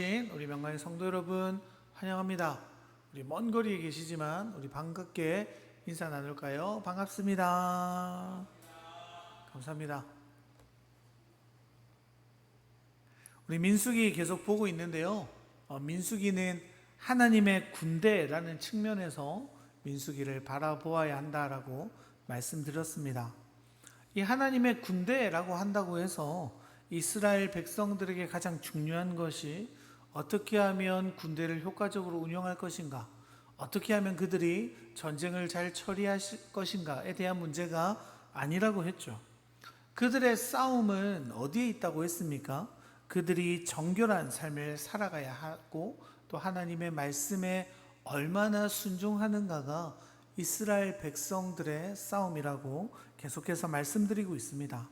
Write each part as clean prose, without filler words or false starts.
우리 명강의 성도 여러분 환영합니다. 우리 먼 거리에 계시지만 우리 반갑게 인사 나눌까요? 반갑습니다. 감사합니다. 우리 민수기 계속 보고 있는데요. 민수기는 하나님의 군대라는 측면에서 민수기를 바라보아야 한다라고 말씀드렸습니다. 이 하나님의 군대라고 한다고 해서 이스라엘 백성들에게 가장 중요한 것이 어떻게 하면 군대를 효과적으로 운영할 것인가, 어떻게 하면 그들이 전쟁을 잘 처리할 것인가에 대한 문제가 아니라고 했죠. 그들의 싸움은 어디에 있다고 했습니까? 그들이 정결한 삶을 살아가야 하고 또 하나님의 말씀에 얼마나 순종하는가가 이스라엘 백성들의 싸움이라고 계속해서 말씀드리고 있습니다.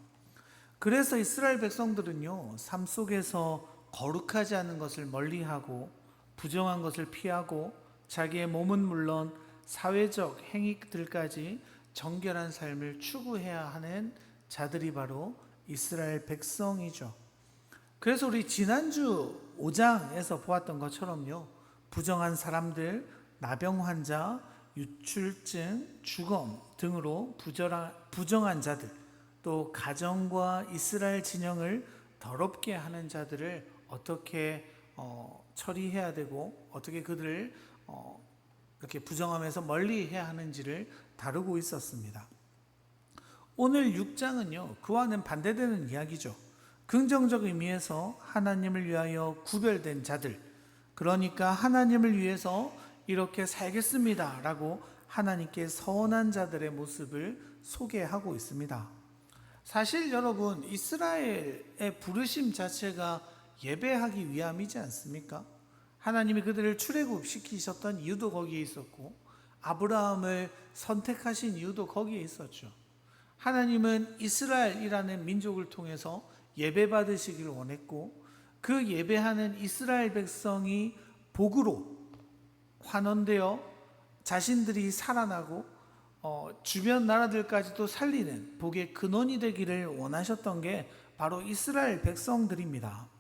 그래서 이스라엘 백성들은요, 삶 속에서 거룩하지 않은 것을 멀리하고 부정한 것을 피하고 자기의 몸은 물론 사회적 행위들까지 정결한 삶을 추구해야 하는 자들이 바로 이스라엘 백성이죠. 그래서 우리 지난주 5장에서 보았던 것처럼요, 부정한 사람들, 나병 환자, 유출증, 주검 등으로 부정한 자들, 또 가정과 이스라엘 진영을 더럽게 하는 자들을 어떻게 처리해야 되고 어떻게 그들을 이렇게 부정함에서 멀리해야 하는지를 다루고 있었습니다. 오늘 6장은요, 그와는 반대되는 이야기죠. 긍정적 의미에서 하나님을 위하여 구별된 자들, 그러니까 하나님을 위해서 이렇게 살겠습니다 라고 하나님께 서원한 자들의 모습을 소개하고 있습니다. 사실 여러분, 이스라엘의 부르심 자체가 예배하기 위함이지 않습니까? 하나님이 그들을 출애굽시키셨던 이유도 거기에 있었고 아브라함을 선택하신 이유도 거기에 있었죠. 하나님은 이스라엘이라는 민족을 통해서 예배받으시기를 원했고 그 예배하는 이스라엘 백성이 복으로 환원되어 자신들이 살아나고 주변 나라들까지도 살리는 복의 근원이 되기를 원하셨던 게 바로 이스라엘 백성들입니다.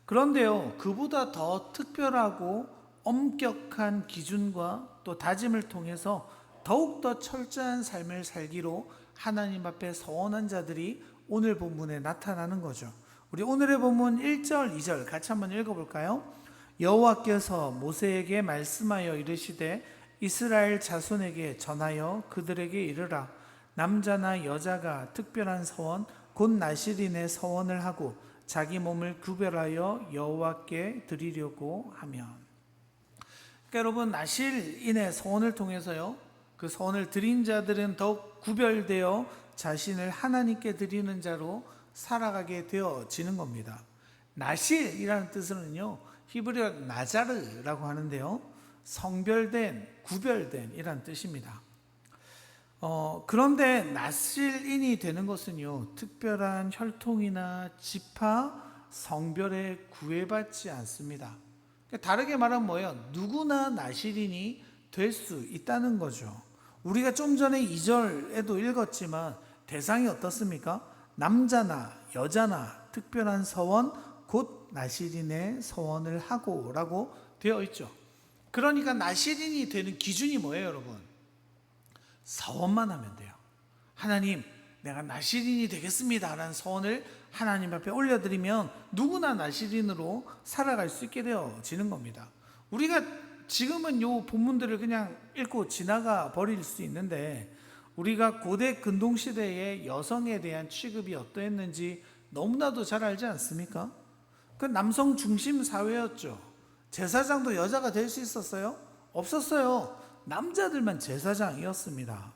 그런데요, 그보다 더 특별하고 엄격한 기준과 또 다짐을 통해서 더욱더 철저한 삶을 살기로 하나님 앞에 서원한 자들이 오늘 본문에 나타나는 거죠. 우리 오늘의 본문 1절, 2절 같이 한번 읽어볼까요? 여호와께서 모세에게 말씀하여 이르시되 이스라엘 자손에게 전하여 그들에게 이르라. 남자나 여자가 특별한 서원 곧 나실인의 서원을 하고 자기 몸을 구별하여 여호와께 드리려고 하면. 그러니까 여러분, 나실인의 서원을 통해서요, 그 서원을 드린 자들은 더욱 구별되어 자신을 하나님께 드리는 자로 살아가게 되어지는 겁니다. 나실이라는 뜻은요, 히브리어 나자르라고 하는데요, 성별된, 구별된 이란 뜻입니다. 그런데 나실인이 되는 것은요, 특별한 혈통이나 지파, 성별에 구애받지 않습니다. 다르게 말하면 뭐예요? 누구나 나실인이 될 수 있다는 거죠. 우리가 좀 전에 2절에도 읽었지만 대상이 어떻습니까? 남자나 여자나 특별한 서원 곧 나실인의 서원을 하고 라고 되어 있죠. 그러니까 나실인이 되는 기준이 뭐예요, 여러분? 서원만 하면 돼요. 하나님, 내가 나실인이 되겠습니다 라는 서원을 하나님 앞에 올려드리면 누구나 나실인으로 살아갈 수 있게 되어지는 겁니다. 우리가 지금은 요 본문들을 그냥 읽고 지나가 버릴 수 있는데 우리가 고대 근동시대의 여성에 대한 취급이 어떠했는지 너무나도 잘 알지 않습니까? 그 남성 중심 사회였죠. 제사장도 여자가 될 수 있었어요? 없었어요. 남자들만 제사장이었습니다.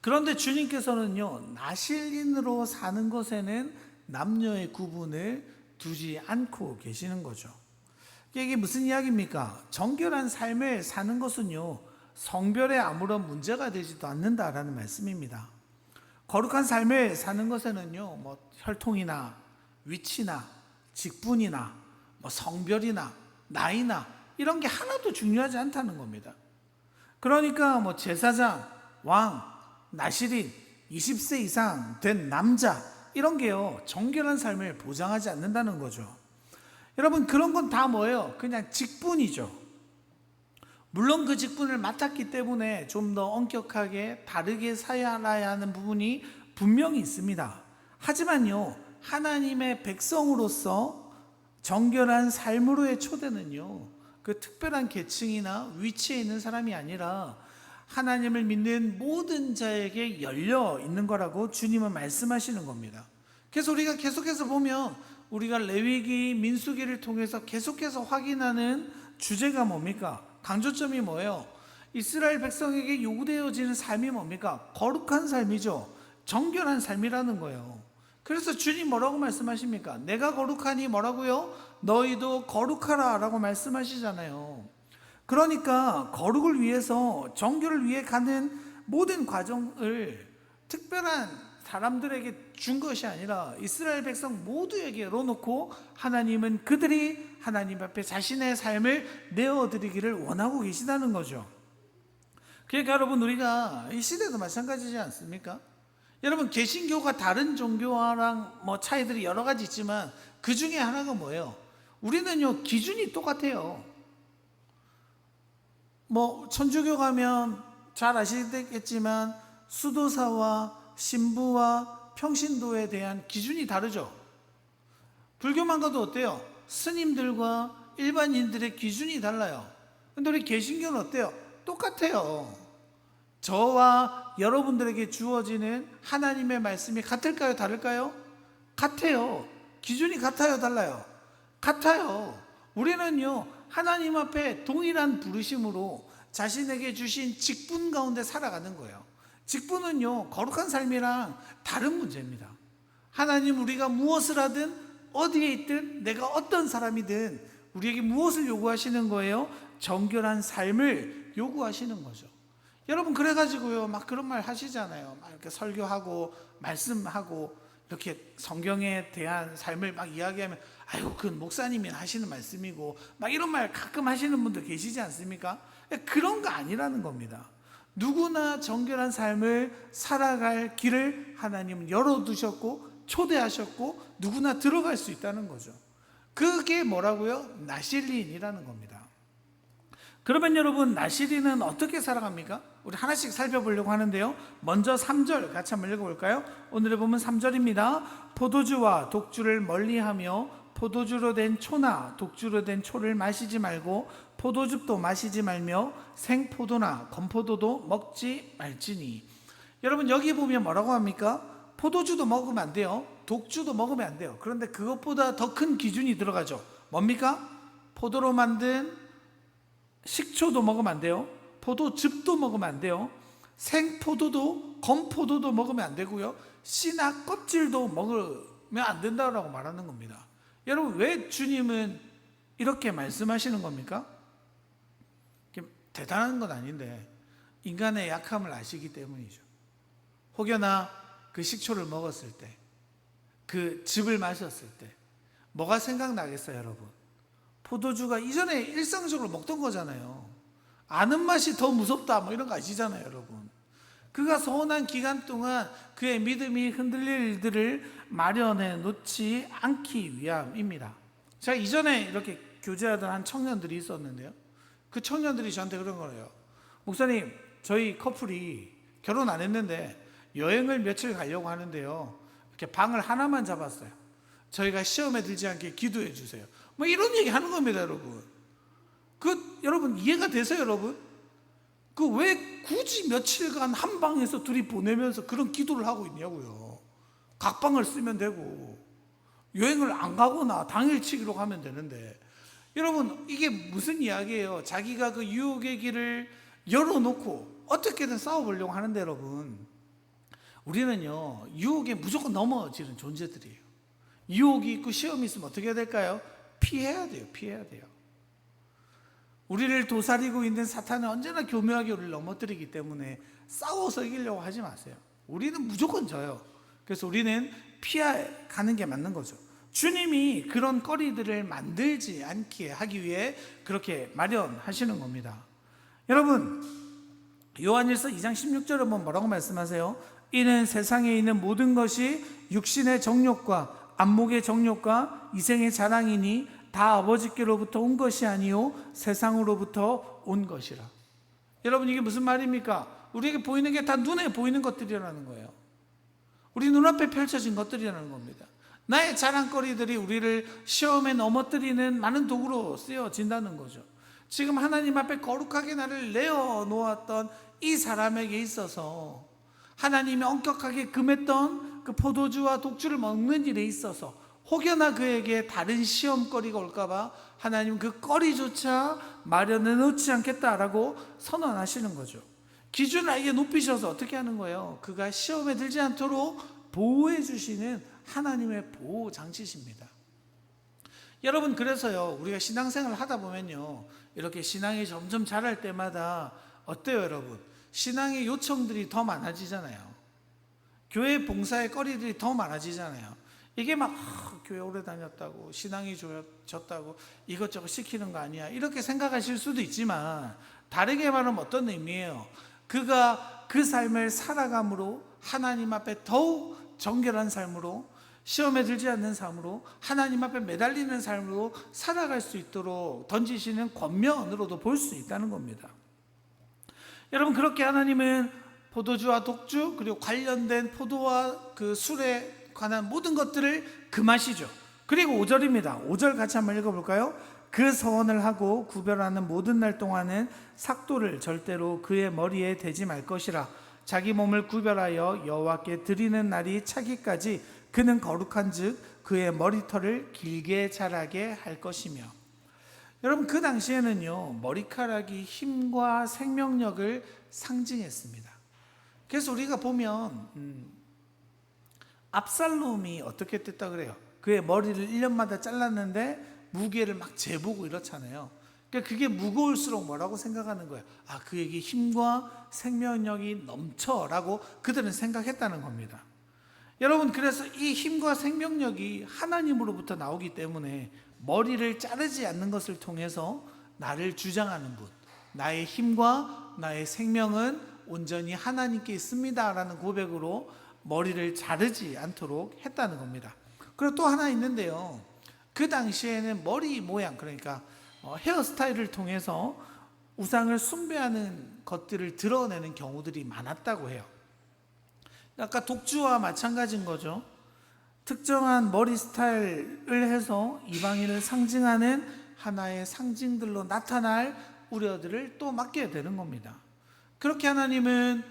그런데 주님께서는요, 나실인으로 사는 것에는 남녀의 구분을 두지 않고 계시는 거죠. 이게 무슨 이야기입니까? 정결한 삶을 사는 것은요, 성별에 아무런 문제가 되지도 않는다라는 말씀입니다. 거룩한 삶을 사는 것에는요, 혈통이나 위치나 직분이나 성별이나 나이나 이런 게 하나도 중요하지 않다는 겁니다. 그러니까 제사장, 왕, 나실인, 20세 이상 된 남자 이런 게요, 정결한 삶을 보장하지 않는다는 거죠. 여러분, 그런 건 다 뭐예요? 그냥 직분이죠. 물론 그 직분을 맡았기 때문에 좀 더 엄격하게 다르게 살아야 하는 부분이 분명히 있습니다. 하지만요, 하나님의 백성으로서 정결한 삶으로의 초대는요, 그 특별한 계층이나 위치에 있는 사람이 아니라 하나님을 믿는 모든 자에게 열려 있는 거라고 주님은 말씀하시는 겁니다. 그래서 우리가 계속해서 보면, 우리가 레위기, 민수기를 통해서 계속해서 확인하는 주제가 뭡니까? 강조점이 뭐예요? 이스라엘 백성에게 요구되어지는 삶이 뭡니까? 거룩한 삶이죠. 정결한 삶이라는 거예요. 그래서 주님 뭐라고 말씀하십니까? 내가 거룩하니 뭐라고요? 너희도 거룩하라 라고 말씀하시잖아요. 그러니까 거룩을 위해서, 정결을 위해 가는 모든 과정을 특별한 사람들에게 준 것이 아니라 이스라엘 백성 모두에게 열어놓고, 하나님은 그들이 하나님 앞에 자신의 삶을 내어드리기를 원하고 계시다는 거죠. 그러니까 여러분, 우리가 이 시대도 마찬가지지 않습니까? 여러분, 개신교가 다른 종교와랑 차이들이 여러 가지 있지만 그 중에 하나가 뭐예요? 우리는요, 기준이 똑같아요. 천주교 가면 잘 아시겠지만 수도사와 신부와 평신도에 대한 기준이 다르죠. 불교만 가도 어때요? 스님들과 일반인들의 기준이 달라요. 근데 우리 개신교는 어때요? 똑같아요. 저와 여러분들에게 주어지는 하나님의 말씀이 같을까요? 다를까요? 같아요. 기준이 같아요? 달라요? 같아요. 우리는요, 하나님 앞에 동일한 부르심으로 자신에게 주신 직분 가운데 살아가는 거예요. 직분은요, 거룩한 삶이랑 다른 문제입니다. 하나님, 우리가 무엇을 하든 어디에 있든 내가 어떤 사람이든 우리에게 무엇을 요구하시는 거예요? 정결한 삶을 요구하시는 거죠. 여러분, 그래가지고요, 막 그런 말 하시잖아요. 막 이렇게 설교하고 말씀하고 이렇게 성경에 대한 삶을 막 이야기하면, 아이고, 그건 목사님이 하시는 말씀이고, 막 이런 말 가끔 하시는 분들 계시지 않습니까? 그런 거 아니라는 겁니다. 누구나 정결한 삶을 살아갈 길을 하나님은 열어두셨고 초대하셨고 누구나 들어갈 수 있다는 거죠. 그게 뭐라고요? 나실린이라는 겁니다. 그러면 여러분, 나실린은 어떻게 살아갑니까? 우리 하나씩 살펴보려고 하는데요, 먼저 3절 같이 한번 읽어볼까요? 오늘의 본문 3절입니다. 포도주와 독주를 멀리하며 포도주로 된 초나 독주로 된 초를 마시지 말고 포도즙도 마시지 말며 생포도나 건포도도 먹지 말지니. 여러분, 여기 보면 뭐라고 합니까? 포도주도 먹으면 안 돼요. 독주도 먹으면 안 돼요. 그런데 그것보다 더 큰 기준이 들어가죠. 뭡니까? 포도로 만든 식초도 먹으면 안 돼요. 포도즙도 먹으면 안 돼요. 생포도도 건포도도 먹으면 안 되고요. 씨나 껍질도 먹으면 안 된다고 말하는 겁니다. 여러분, 왜 주님은 이렇게 말씀하시는 겁니까? 대단한 건 아닌데 인간의 약함을 아시기 때문이죠. 혹여나 그 식초를 먹었을 때, 그 즙을 마셨을 때 뭐가 생각나겠어요, 여러분? 포도주가 이전에 일상적으로 먹던 거잖아요. 아는 맛이 더 무섭다, 이런 거 아시잖아요, 여러분. 그가 서운한 기간 동안 그의 믿음이 흔들릴 일들을 마련해 놓지 않기 위함입니다. 제가 이전에 이렇게 교제하던 한 청년들이 있었는데요, 그 청년들이 저한테 그런 거예요. 목사님, 저희 커플이 결혼 안 했는데 여행을 며칠 가려고 하는데요, 이렇게 방을 하나만 잡았어요. 저희가 시험에 들지 않게 기도해 주세요. 이런 얘기 하는 겁니다, 여러분. 여러분, 이해가 되세요, 여러분? 왜 굳이 며칠간 한 방에서 둘이 보내면서 그런 기도를 하고 있냐고요. 각 방을 쓰면 되고 여행을 안 가거나 당일치기로 가면 되는데. 여러분, 이게 무슨 이야기예요? 자기가 그 유혹의 길을 열어놓고 어떻게든 싸워보려고 하는데, 여러분, 우리는요, 유혹에 무조건 넘어지는 존재들이에요. 유혹이 있고 시험이 있으면 어떻게 해야 될까요? 피해야 돼요. 피해야 돼요. 우리를 도사리고 있는 사탄은 언제나 교묘하게 우리를 넘어뜨리기 때문에 싸워서 이기려고 하지 마세요. 우리는 무조건 져요. 그래서 우리는 피해가는 게 맞는 거죠. 주님이 그런 거리들을 만들지 않게 하기 위해 그렇게 마련하시는 겁니다. 여러분, 요한일서 2장 16절에 보면 뭐라고 말씀하세요? 이는 세상에 있는 모든 것이 육신의 정욕과 안목의 정욕과 이생의 자랑이니 다 아버지께로부터 온 것이 아니요 세상으로부터 온 것이라. 여러분, 이게 무슨 말입니까? 우리에게 보이는 게 다 눈에 보이는 것들이라는 거예요. 우리 눈앞에 펼쳐진 것들이라는 겁니다. 나의 자랑거리들이 우리를 시험에 넘어뜨리는 많은 도구로 쓰여진다는 거죠. 지금 하나님 앞에 거룩하게 나를 내어놓았던 이 사람에게 있어서, 하나님이 엄격하게 금했던 그 포도주와 독주를 먹는 일에 있어서 혹여나 그에게 다른 시험거리가 올까봐 하나님은 그 거리조차 마련해 놓지 않겠다라고 선언하시는 거죠. 기준을 아예 높이셔서 어떻게 하는 거예요? 그가 시험에 들지 않도록 보호해 주시는 하나님의 보호 장치십니다. 여러분, 그래서요, 우리가 신앙생활을 하다 보면요, 이렇게 신앙이 점점 자랄 때마다 어때요, 여러분? 신앙의 요청들이 더 많아지잖아요. 교회 봉사의 거리들이 더 많아지잖아요. 이게 막 교회 오래 다녔다고, 신앙이 좋아졌다고 이것저것 시키는 거 아니야, 이렇게 생각하실 수도 있지만, 다르게 말하면 어떤 의미예요? 그가 그 삶을 살아감으로 하나님 앞에 더욱 정결한 삶으로, 시험에 들지 않는 삶으로, 하나님 앞에 매달리는 삶으로 살아갈 수 있도록 던지시는 권면으로도 볼 수 있다는 겁니다. 여러분, 그렇게 하나님은 포도주와 독주, 그리고 관련된 포도와 그 술에 관한 모든 것들을 금하시죠. 그리고 5절입니다. 5절 같이 한번 읽어볼까요? 그 서원을 하고 구별하는 모든 날 동안은 삭도를 절대로 그의 머리에 대지 말 것이라. 자기 몸을 구별하여 여호와께 드리는 날이 차기까지 그는 거룩한즉 그의 머리털을 길게 자라게 할 것이며. 여러분, 그 당시에는요, 머리카락이 힘과 생명력을 상징했습니다. 그래서 우리가 보면 압살롬이 어떻게 됐다 그래요? 그의 머리를 1년마다 잘랐는데 무게를 막 재보고 이렇잖아요. 그러니까 그게 무거울수록 뭐라고 생각하는 거예요? 아, 그에게 힘과 생명력이 넘쳐라고 그들은 생각했다는 겁니다. 여러분, 그래서 이 힘과 생명력이 하나님으로부터 나오기 때문에 머리를 자르지 않는 것을 통해서 나를 주장하는 분, 나의 힘과 나의 생명은 온전히 하나님께 있습니다 라는 고백으로 머리를 자르지 않도록 했다는 겁니다. 그리고 또 하나 있는데요, 그 당시에는 머리 모양, 그러니까 헤어스타일을 통해서 우상을 숭배하는 것들을 드러내는 경우들이 많았다고 해요. 아까 독주와 마찬가지인 거죠. 특정한 머리 스타일을 해서 이방인을 상징하는 하나의 상징들로 나타날 우려들을 또 맡게 되는 겁니다. 그렇게 하나님은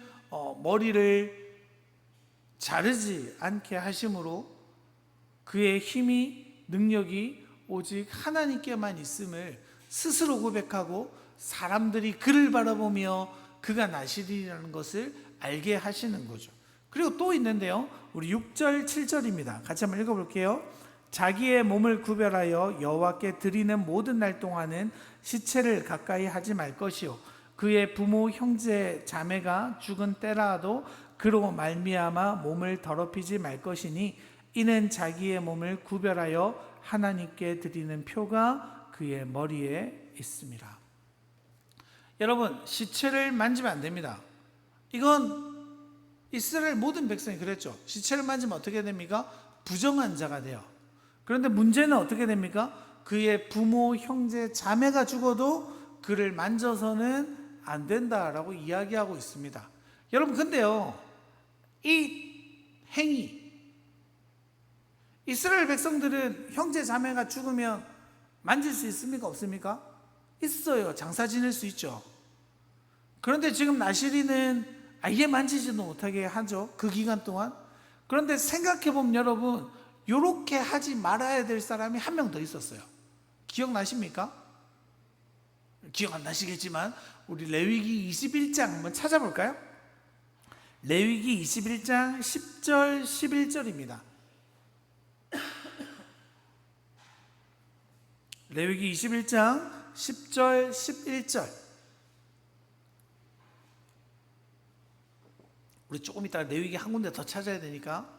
머리를 자르지 않게 하심으로 그의 힘이, 능력이 오직 하나님께만 있음을 스스로 고백하고 사람들이 그를 바라보며 그가 나시리라는 것을 알게 하시는 거죠. 그리고 또 있는데요, 우리 6절 7절입니다. 같이 한번 읽어볼게요. 자기의 몸을 구별하여 여호와께 드리는 모든 날 동안은 시체를 가까이 하지 말 것이요 그의 부모 형제 자매가 죽은 때라도 그로 말미암아 몸을 더럽히지 말 것이니 이는 자기의 몸을 구별하여 하나님께 드리는 표가 그의 머리에 있습니다. 여러분, 시체를 만지면 안 됩니다. 이건 이스라엘 모든 백성이 그랬죠. 시체를 만지면 어떻게 됩니까? 부정한 자가 돼요. 그런데 문제는 어떻게 됩니까? 그의 부모, 형제, 자매가 죽어도 그를 만져서는 안 된다라고 이야기하고 있습니다. 여러분, 근데요, 이 행위, 이스라엘 백성들은 형제, 자매가 죽으면 만질 수 있습니까? 없습니까? 있어요. 장사 지낼 수 있죠. 그런데 지금 나시리는 아예 만지지도 못하게 하죠, 그 기간 동안. 그런데 생각해보면 여러분, 이렇게 하지 말아야 될 사람이 한 명 더 있었어요. 기억나십니까? 기억 안 나시겠지만 우리 레위기 21장 한번 찾아볼까요? 레위기 21장 10절 11절입니다. 레위기 21장 10절 11절. 우리 조금 이따 레위기 한 군데 더 찾아야 되니까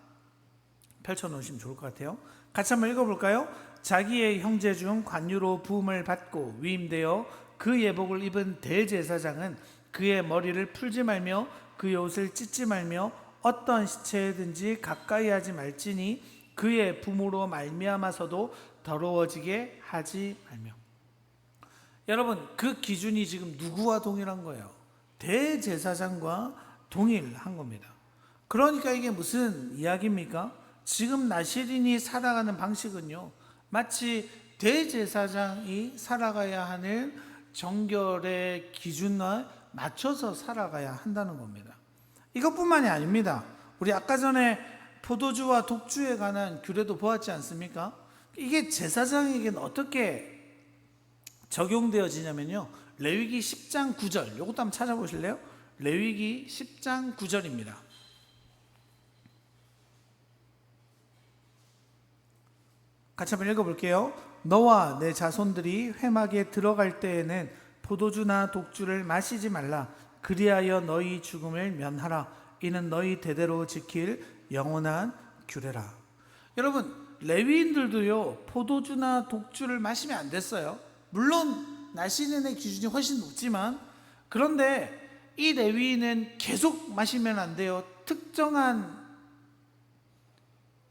펼쳐놓으시면 좋을 것 같아요. 같이 한번 읽어볼까요? 자기의 형제 중 관유로 부음을 받고 위임되어 그 예복을 입은 대제사장은 그의 머리를 풀지 말며 그의 옷을 찢지 말며 어떤 시체든지 가까이 하지 말지니 그의 부모로 말미암아서도 더러워지게 하지 말며. 여러분, 그 기준이 지금 누구와 동일한 거예요? 대제사장과 동일한 겁니다. 그러니까 이게 무슨 이야기입니까? 지금 나시린이 살아가는 방식은요, 마치 대제사장이 살아가야 하는 정결의 기준에 맞춰서 살아가야 한다는 겁니다. 이것뿐만이 아닙니다. 우리 아까 전에 포도주와 독주에 관한 규례도 보았지 않습니까? 이게 제사장에게는 어떻게 적용되어지냐면요, 레위기 10장 9절, 이것도 한번 찾아보실래요? 레위기 10장 9절입니다. 같이 한번 읽어볼게요. 너와 내 자손들이 회막에 들어갈 때에는 포도주나 독주를 마시지 말라. 그리하여 너희 죽음을 면하라. 이는 너희 대대로 지킬 영원한 규례라. 여러분, 레위인들도요, 포도주나 독주를 마시면 안 됐어요. 물론 나시린의 기준이 훨씬 높지만, 그런데 이 레위인은 계속 마시면 안 돼요. 특정한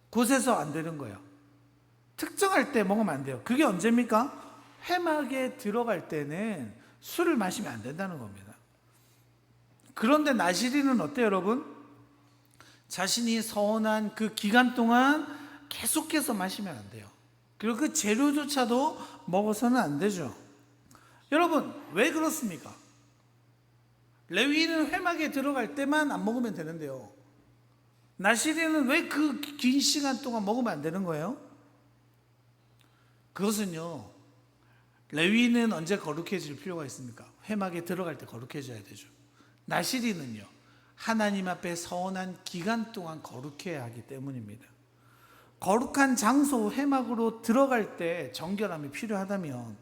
곳에서 안 되는 거예요. 특정할 때 먹으면 안 돼요. 그게 언제입니까? 회막에 들어갈 때는 술을 마시면 안 된다는 겁니다. 그런데 나시린은 어때요, 여러분? 자신이 서원한 그 기간 동안 계속해서 마시면 안 돼요. 그리고 그 재료조차도 먹어서는 안 되죠. 여러분, 왜 그렇습니까? 레위인은 회막에 들어갈 때만 안 먹으면 되는데요, 나시린은 왜 그 긴 시간 동안 먹으면 안 되는 거예요? 그것은요, 레위인은 언제 거룩해질 필요가 있습니까? 회막에 들어갈 때 거룩해져야 되죠. 나시린은요, 하나님 앞에 서원한 기간 동안 거룩해야 하기 때문입니다. 거룩한 장소 회막으로 들어갈 때 정결함이 필요하다면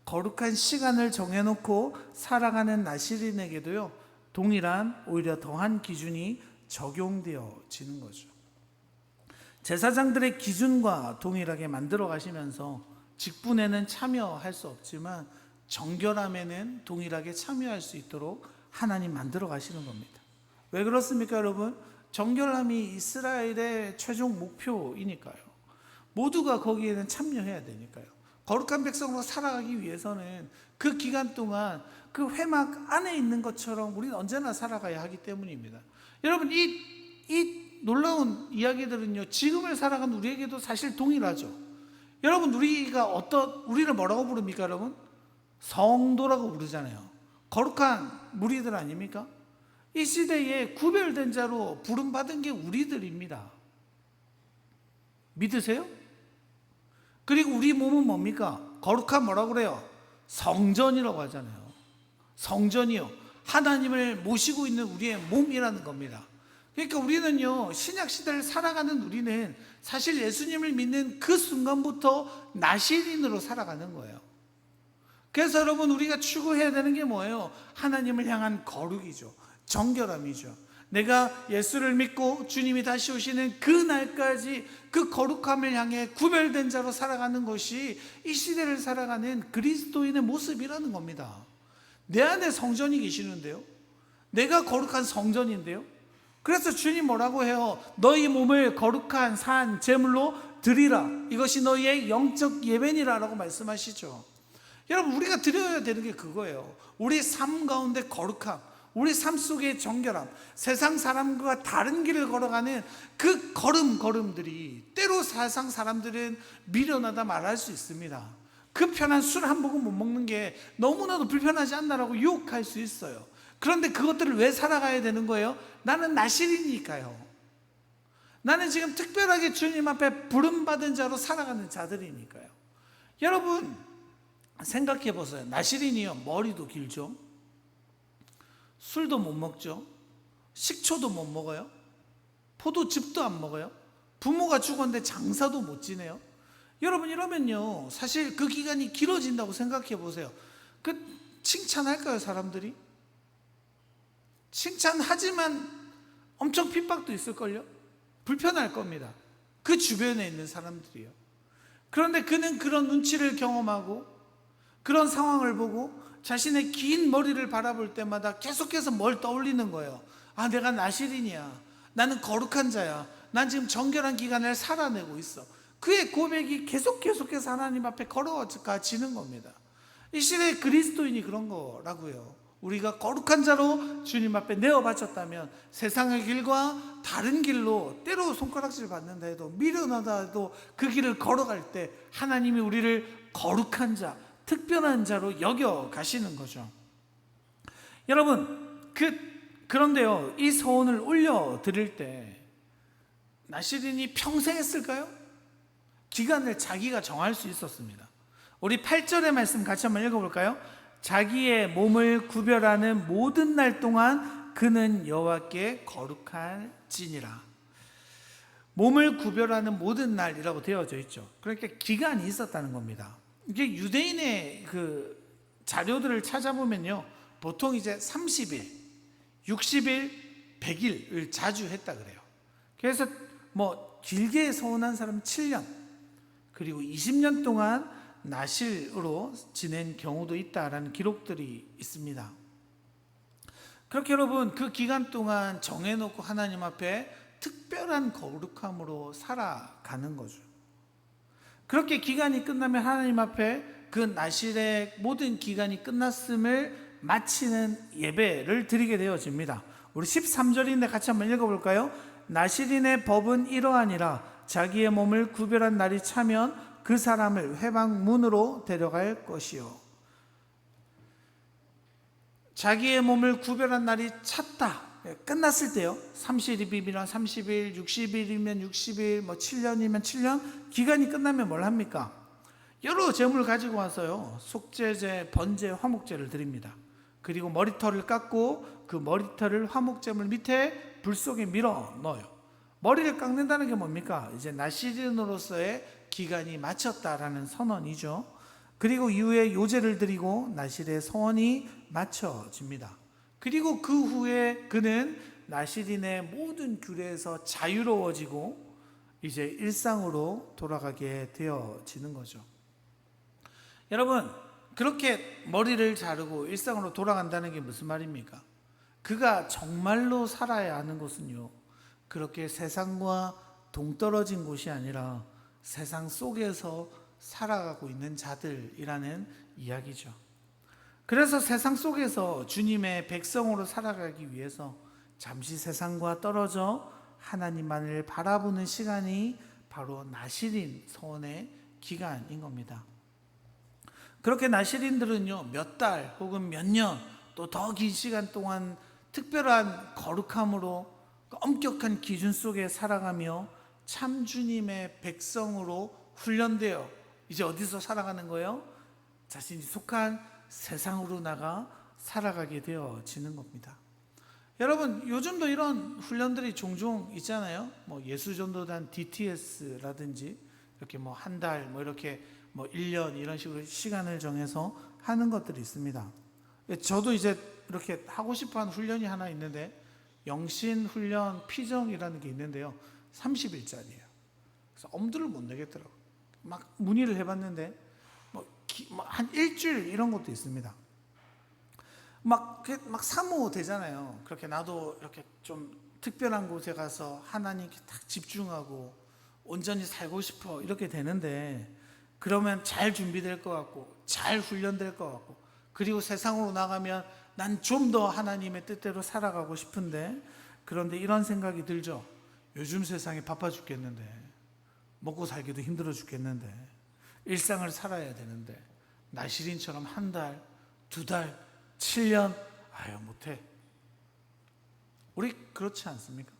거룩한 시간을 정해놓고 살아가는 나시린에게도요, 동일한 오히려 더한 기준이 적용되어지는 거죠. 제사장들의 기준과 동일하게 만들어 가시면서 직분에는 참여할 수 없지만 정결함에는 동일하게 참여할 수 있도록 하나님 만들어 가시는 겁니다. 왜 그렇습니까, 여러분? 정결함이 이스라엘의 최종 목표이니까요. 모두가 거기에는 참여해야 되니까요. 거룩한 백성으로 살아가기 위해서는 그 기간 동안 그 회막 안에 있는 것처럼 우리는 언제나 살아가야 하기 때문입니다. 여러분, 이 놀라운 이야기들은요, 지금을 살아가는 우리에게도 사실 동일하죠. 여러분, 우리를 뭐라고 부릅니까, 여러분? 성도라고 부르잖아요. 거룩한 무리들 아닙니까? 이 시대에 구별된 자로 부름받은 게 우리들입니다. 믿으세요? 그리고 우리 몸은 뭡니까? 거룩한 뭐라고 그래요? 성전이라고 하잖아요. 성전이요, 하나님을 모시고 있는 우리의 몸이라는 겁니다. 그러니까 우리는요, 신약시대를 살아가는 우리는 사실 예수님을 믿는 그 순간부터 나시린으로 살아가는 거예요. 그래서 여러분, 우리가 추구해야 되는 게 뭐예요? 하나님을 향한 거룩이죠. 정결함이죠. 내가 예수를 믿고 주님이 다시 오시는 그 날까지 그 거룩함을 향해 구별된 자로 살아가는 것이 이 시대를 살아가는 그리스도인의 모습이라는 겁니다. 내 안에 성전이 계시는데요, 내가 거룩한 성전인데요, 그래서 주님 뭐라고 해요? 너희 몸을 거룩한 산 제물로 드리라. 이것이 너희의 영적 예배니라 라고 말씀하시죠. 여러분, 우리가 드려야 되는 게 그거예요. 우리 삶 가운데 거룩함, 우리 삶 속의 정결함, 세상 사람과 다른 길을 걸어가는 그 걸음들이 때로 세상 사람들은 미련하다 말할 수 있습니다. 그 편한 술 한 모금 못 먹는 게 너무나도 불편하지 않나라고 유혹할 수 있어요. 그런데 그것들을 왜 살아가야 되는 거예요? 나는 나시린이니까요. 나는 지금 특별하게 주님 앞에 부름받은 자로 살아가는 자들이니까요. 여러분, 생각해 보세요. 나시린이요, 머리도 길죠, 술도 못 먹죠, 식초도 못 먹어요, 포도즙도 안 먹어요, 부모가 죽었는데 장사도 못 지내요. 여러분, 이러면요, 사실 그 기간이 길어진다고 생각해 보세요. 칭찬할까요, 사람들이? 칭찬하지만 엄청 핍박도 있을걸요? 불편할 겁니다. 그 주변에 있는 사람들이요. 그런데 그는 그런 눈치를 경험하고 그런 상황을 보고 자신의 긴 머리를 바라볼 때마다 계속해서 뭘 떠올리는 거예요. 아, 내가 나시린이야. 나는 거룩한 자야. 난 지금 정결한 기간을 살아내고 있어. 그의 고백이 계속해서 하나님 앞에 걸어가지는 겁니다. 이 시대의 그리스도인이 그런 거라고요. 우리가 거룩한 자로 주님 앞에 내어 바쳤다면 세상의 길과 다른 길로 때로 손가락질 받는다 해도 미련하다 해도 그 길을 걸어갈 때 하나님이 우리를 거룩한 자, 특별한 자로 여겨 가시는 거죠. 여러분, 그런데요, 이 소원을 올려드릴 때 나시린이 평생 했을까요? 기간을 자기가 정할 수 있었습니다. 우리 8절의 말씀 같이 한번 읽어볼까요? 자기의 몸을 구별하는 모든 날 동안 그는 여호와께 거룩할지니라. 몸을 구별하는 모든 날이라고 되어져 있죠. 그러니까 기간이 있었다는 겁니다. 이게 유대인의 그 자료들을 찾아보면요, 보통 이제 30일, 60일, 100일을 자주 했다 그래요. 그래서 뭐 길게 서원한 사람은 7년, 그리고 20년 동안 나실으로 지낸 경우도 있다라는 기록들이 있습니다. 그렇게 여러분, 그 기간 동안 정해놓고 하나님 앞에 특별한 거룩함으로 살아가는 거죠. 그렇게 기간이 끝나면 하나님 앞에 그 나실의 모든 기간이 끝났음을 마치는 예배를 드리게 되어집니다. 우리 13절인데 같이 한번 읽어볼까요? 나실인의 법은 이러하니라. 자기의 몸을 구별한 날이 차면 그 사람을 회방문으로 데려갈 것이요. 자기의 몸을 구별한 날이 찼다, 끝났을 때요, 30일이면 30일, 60일이면 60일, 뭐 7년이면 7년, 기간이 끝나면 뭘 합니까? 여러 제물을 가지고 와서요, 속죄제, 번제, 화목제를 드립니다. 그리고 머리털을 깎고 그 머리털을 화목제물 밑에 불 속에 밀어 넣어요. 머리를 깎는다는 게 뭡니까? 이제 나시린으로서의 기간이 마쳤다라는 선언이죠. 그리고 이후에 요제를 드리고 나실의 서원이 마쳐집니다. 그리고 그 후에 그는 나시린의 모든 규례에서 자유로워지고 이제 일상으로 돌아가게 되어지는 거죠. 여러분, 그렇게 머리를 자르고 일상으로 돌아간다는 게 무슨 말입니까? 그가 정말로 살아야 하는 곳은요, 그렇게 세상과 동떨어진 곳이 아니라 세상 속에서 살아가고 있는 자들이라는 이야기죠. 그래서 세상 속에서 주님의 백성으로 살아가기 위해서 잠시 세상과 떨어져 하나님만을 바라보는 시간이 바로 나실인 서원의 기간인 겁니다. 그렇게 나실인들은요, 몇 달 혹은 몇 년 또 더 긴 시간 동안 특별한 거룩함으로 엄격한 기준 속에 살아가며 참 주님의 백성으로 훈련되어 이제 어디서 살아가는 거예요? 자신이 속한 세상으로 나가 살아가게 되어지는 겁니다. 여러분, 요즘도 이런 훈련들이 종종 있잖아요. 뭐 예수전도단 DTS라든지 이렇게 뭐 한 달, 뭐 이렇게 뭐 1년 이런 식으로 시간을 정해서 하는 것들이 있습니다. 저도 이제 이렇게 하고 싶어하는 훈련이 하나 있는데, 영신훈련 피정이라는 게 있는데요, 30일짜리예요. 그래서 엄두를 못 내겠더라고요. 막 문의를 해봤는데 한 일주일 이런 것도 있습니다. 막 사모 되잖아요. 그렇게 나도 이렇게 좀 특별한 곳에 가서 하나님께 딱 집중하고 온전히 살고 싶어 이렇게 되는데, 그러면 잘 준비될 것 같고 잘 훈련될 것 같고, 그리고 세상으로 나가면 난 좀 더 하나님의 뜻대로 살아가고 싶은데, 그런데 이런 생각이 들죠. 요즘 세상이 바빠 죽겠는데, 먹고 살기도 힘들어 죽겠는데, 일상을 살아야 되는데 나시린처럼 한 달, 두 달, 7년, 아유 못해. 우리 그렇지 않습니까?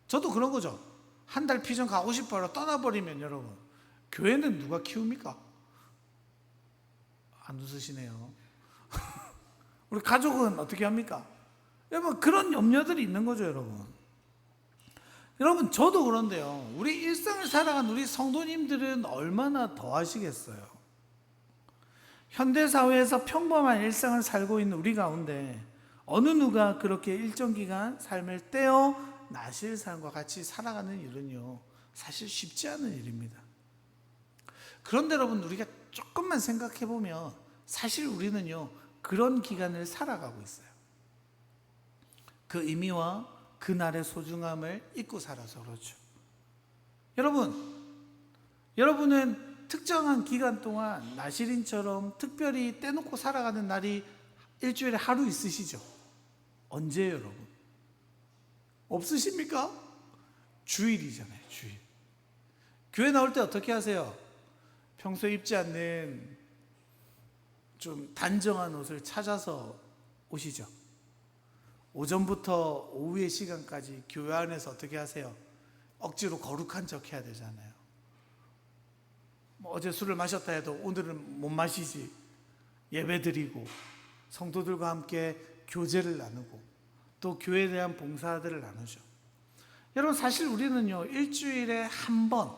저도 그런 거죠. 한 달 피정 가고 싶어요 떠나버리면 여러분, 교회는 누가 키웁니까? 안 웃으시네요. 우리 가족은 어떻게 합니까? 여러분, 그런 염려들이 있는 거죠. 여러분, 저도 그런데요, 우리 일상을 살아간 우리 성도님들은 얼마나 더 하시겠어요? 현대사회에서 평범한 일상을 살고 있는 우리 가운데 어느 누가 그렇게 일정 기간 삶을 떼어 나실 삶과 같이 살아가는 일은요, 사실 쉽지 않은 일입니다. 그런데 여러분, 우리가 조금만 생각해 보면 사실 우리는요, 그런 기간을 살아가고 있어요. 그 의미와 그날의 소중함을 잊고 살아서 그렇죠. 여러분, 여러분은 특정한 기간 동안 나실인처럼 특별히 떼놓고 살아가는 날이 일주일에 하루 있으시죠? 언제예요, 여러분? 없으십니까? 주일이잖아요, 주일. 교회 나올 때 어떻게 하세요? 평소에 입지 않는 좀 단정한 옷을 찾아서 오시죠. 오전부터 오후의 시간까지 교회 안에서 어떻게 하세요? 억지로 거룩한 척 해야 되잖아요. 어제 술을 마셨다 해도 오늘은 못 마시지. 예배드리고 성도들과 함께 교제를 나누고 또 교회에 대한 봉사들을 나누죠. 여러분, 사실 우리는요, 일주일에 한 번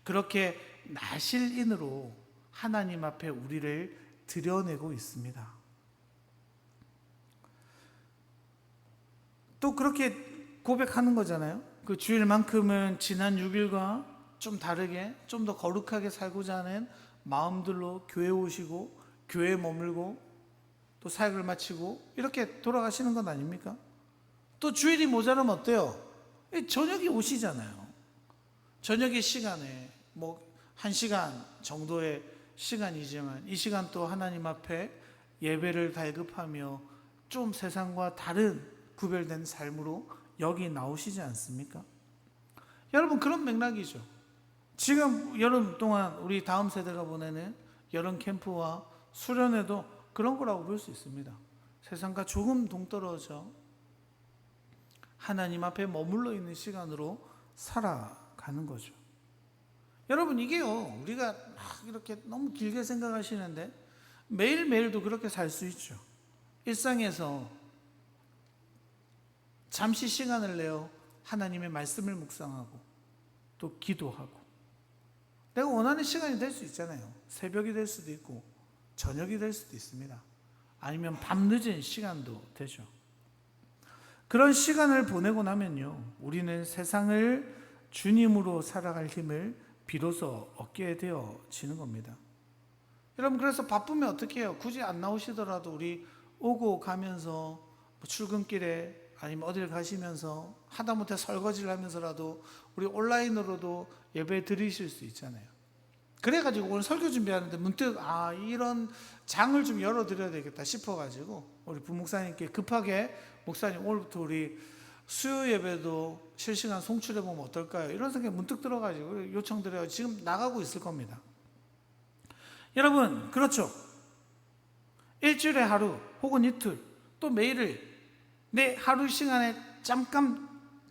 그렇게 나실인으로 하나님 앞에 우리를 드러내고 있습니다. 또 그렇게 고백하는 거잖아요. 그 주일만큼은 지난 6일과 좀 다르게 좀 더 거룩하게 살고자 하는 마음들로 교회 오시고 교회에 머물고 또 사역을 마치고 이렇게 돌아가시는 건 아닙니까? 또 주일이 모자라면 어때요? 저녁에 오시잖아요. 저녁의 시간에 뭐 1시간 정도의 시간이지만 이 시간 또 하나님 앞에 예배를 발급하며 좀 세상과 다른 구별된 삶으로 여기 나오시지 않습니까? 여러분, 그런 맥락이죠. 지금 여름 동안 우리 다음 세대가 보내는 여름 캠프와 수련회도 그런 거라고 볼 수 있습니다. 세상과 조금 동떨어져 하나님 앞에 머물러 있는 시간으로 살아가는 거죠. 여러분, 이게요, 우리가 막 이렇게 너무 길게 생각하시는데 매일매일도 그렇게 살 수 있죠. 일상에서 잠시 시간을 내어 하나님의 말씀을 묵상하고 또 기도하고 내가 원하는 시간이 될 수 있잖아요. 새벽이 될 수도 있고 저녁이 될 수도 있습니다. 아니면 밤늦은 시간도 되죠. 그런 시간을 보내고 나면요, 우리는 세상을 주님으로 살아갈 힘을 비로소 얻게 되어지는 겁니다. 여러분, 그래서 바쁘면 어떻게 해요? 굳이 안 나오시더라도 우리 오고 가면서 출근길에 아니면 어딜 가시면서 하다못해 설거지를 하면서라도 우리 온라인으로도 예배 드리실 수 있잖아요. 그래가지고 오늘 설교 준비하는데 문득 이런 장을 좀 열어드려야 되겠다 싶어가지고 우리 부목사님께 급하게 목사님 오늘부터 우리 수요 예배도 실시간 송출해보면 어떨까요? 이런 생각이 문득 들어가지고 요청드려요. 지금 나가고 있을 겁니다. 여러분, 그렇죠. 일주일에 하루 혹은 이틀 또 매일을 내 하루 시간에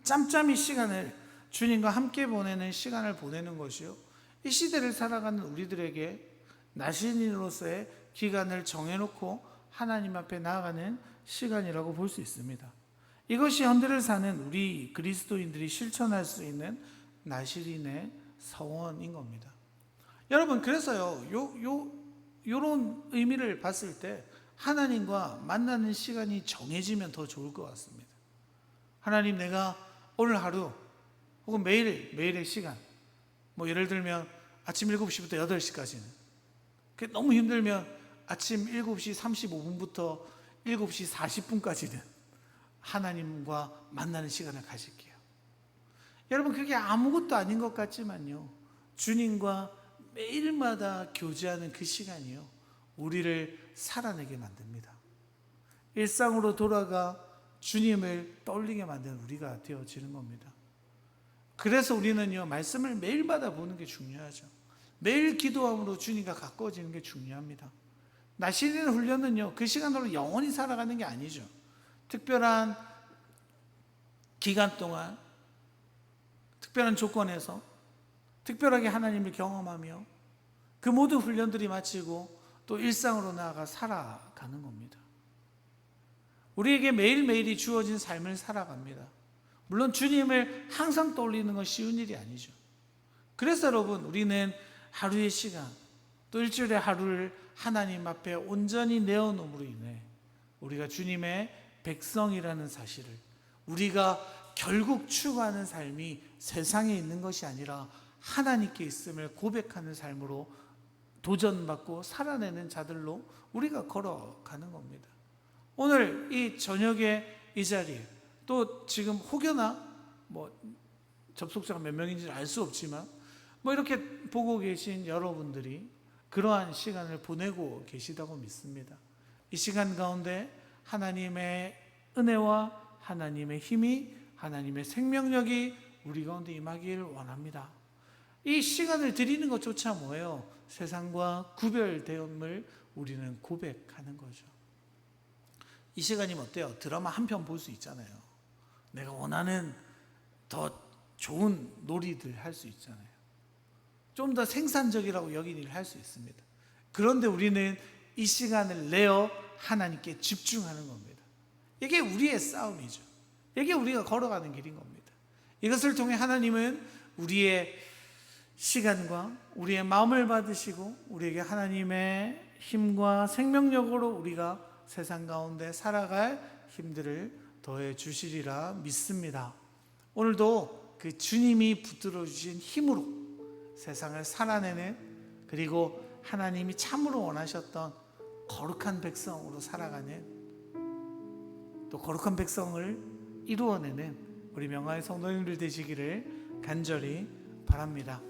짬짬이 시간을 주님과 함께 보내는 시간을 보내는 것이요, 이 시대를 살아가는 우리들에게 나신인으로서의 기간을 정해놓고 하나님 앞에 나아가는 시간이라고 볼 수 있습니다. 이것이 현대를 사는 우리 그리스도인들이 실천할 수 있는 나실인의 서원인 겁니다. 여러분, 그래서요, 요런 의미를 봤을 때 하나님과 만나는 시간이 정해지면 더 좋을 것 같습니다. 하나님, 내가 오늘 하루 혹은 매일의 시간, 뭐 예를 들면 아침 7시부터 8시까지는, 그게 너무 힘들면 아침 7시 35분부터 7시 40분까지는 하나님과 만나는 시간을 가질게요. 여러분, 그게 아무것도 아닌 것 같지만요, 주님과 매일마다 교제하는 그 시간이요, 우리를 살아내게 만듭니다. 일상으로 돌아가 주님을 떠올리게 만드는 우리가 되어지는 겁니다. 그래서 우리는요, 말씀을 매일마다 보는 게 중요하죠. 매일 기도함으로 주님과 가까워지는 게 중요합니다. 나실인 훈련은요, 그 시간으로 영원히 살아가는 게 아니죠. 특별한 기간 동안 특별한 조건에서 특별하게 하나님을 경험하며 그 모든 훈련들이 마치고 또 일상으로 나아가 살아가는 겁니다. 우리에게 매일매일이 주어진 삶을 살아갑니다. 물론 주님을 항상 떠올리는 건 쉬운 일이 아니죠. 그래서 여러분, 우리는 하루의 시간 또 일주일의 하루를 하나님 앞에 온전히 내어놓음으로 인해 우리가 주님의 백성이라는 사실을, 우리가 결국 추구하는 삶이 세상에 있는 것이 아니라 하나님께 있음을 고백하는 삶으로 도전받고 살아내는 자들로 우리가 걸어가는 겁니다. 오늘 이 저녁에 이 자리에 또 지금 혹여나 뭐 접속자가 몇 명인지는 알 수 없지만 뭐 이렇게 보고 계신 여러분들이 그러한 시간을 보내고 계시다고 믿습니다. 이 시간 가운데 하나님의 은혜와 하나님의 힘이, 하나님의 생명력이 우리 가운데 임하길 원합니다. 이 시간을 드리는 것조차 뭐예요? 세상과 구별됨을 우리는 고백하는 거죠. 이 시간이면 어때요? 드라마 한 편 볼 수 있잖아요. 내가 원하는 더 좋은 놀이들 할 수 있잖아요. 좀 더 생산적이라고 여긴 일을 할 수 있습니다. 그런데 우리는 이 시간을 내어 하나님께 집중하는 겁니다. 이게 우리의 싸움이죠. 이게 우리가 걸어가는 길인 겁니다. 이것을 통해 하나님은 우리의 시간과 우리의 마음을 받으시고 우리에게 하나님의 힘과 생명력으로 우리가 세상 가운데 살아갈 힘들을 더해 주시리라 믿습니다. 오늘도 그 주님이 붙들어 주신 힘으로 세상을 살아내는, 그리고 하나님이 참으로 원하셨던 거룩한 백성으로 살아가는, 또 거룩한 백성을 이루어내는 우리 명화의 성도님들 되시기를 간절히 바랍니다.